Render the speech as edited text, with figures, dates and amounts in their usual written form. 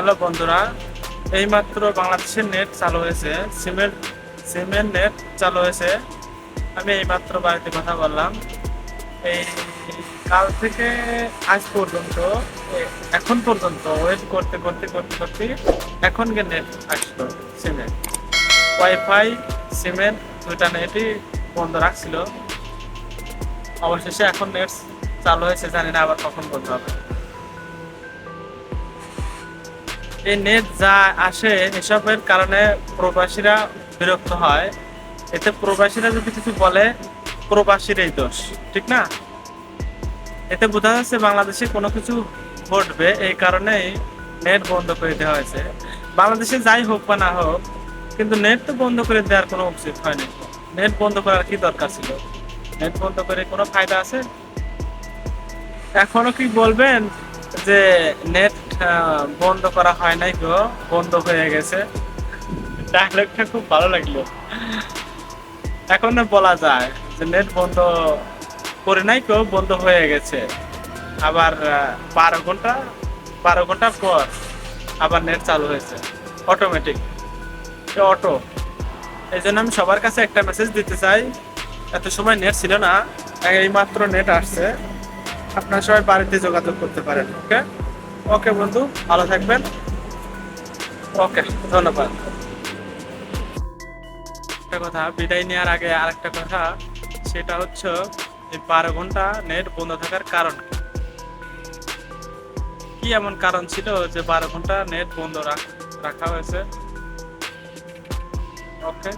Hello বন্ধুরা, এইমাত্র বাংলাদেশের নেট চালু হয়েছে। সিমের সিমের নেট চালু হয়েছে। আমি এইমাত্র বাড়িতে কথা বললাম। এই কাল থেকে আজ পর্যন্ত এখন পর্যন্ত ওয়েট করতে করতে করতে করতে এখন গিয়ে নেট আসলো সিমের। ওয়াইফাই সিমের দুইটা নেটই বন্ধ রাখছিল। অবশেষে এখন নেট চালু হয়েছে, জানি না আবার কখন বন্ধ হবে। এই নেট যা আসে এসবের কারণে প্রবাসীরা বিরক্ত হয়। এতে প্রবাসীরা যদি কিছু বলে, প্রবাসীরই দোষ, ঠিক না? এতে বোঝা যাচ্ছে বাংলাদেশে কোনো কিছু ঘটবে, এই কারণেই নেট বন্ধ করে দেওয়া হয়েছে। বাংলাদেশে যাই হোক বা না হোক, কিন্তু নেট তো বন্ধ করে দেওয়ার কোনো উচিত হয়নি। নেট বন্ধ করার কি দরকার ছিল? নেট বন্ধ করে কোনো ফায়দা আছে? এখনো কি বলবেন যে নেট বন্ধ করা হয় নাই গো, বন্ধ হয়ে গেছে? ডায়লগটা খুব ভালো লাগলো। এখন বলা যায় যে নেট বন্ধ করে নাই কেউ, বন্ধ হয়ে গেছে। আবার 12 ঘন্টা 12 ঘন্টা পর আবার নেট চালু হয়েছে অটোমেটিক, অটো। এই জন্য আমি সবার কাছে একটা মেসেজ দিতে চাই, এত সময় নেট ছিল না, এইমাত্র নেট আসছে। আপনারা সবাই বাড়িতে যোগাযোগ করতে পারেন। ওকে ওকে বন্ধু, ভালো থাকবেন। ওকে, ধন্যবাদ। একটা কথা বিদায় নেওয়ার আগে আরেকটা কথা, সেটা হচ্ছে এই 12 ঘন্টা নেট বন্ধ থাকার কারণ কি? কি এমন কারণ ছিল যে 12 ঘন্টা নেট বন্ধ রাখা হয়েছে? ওকে।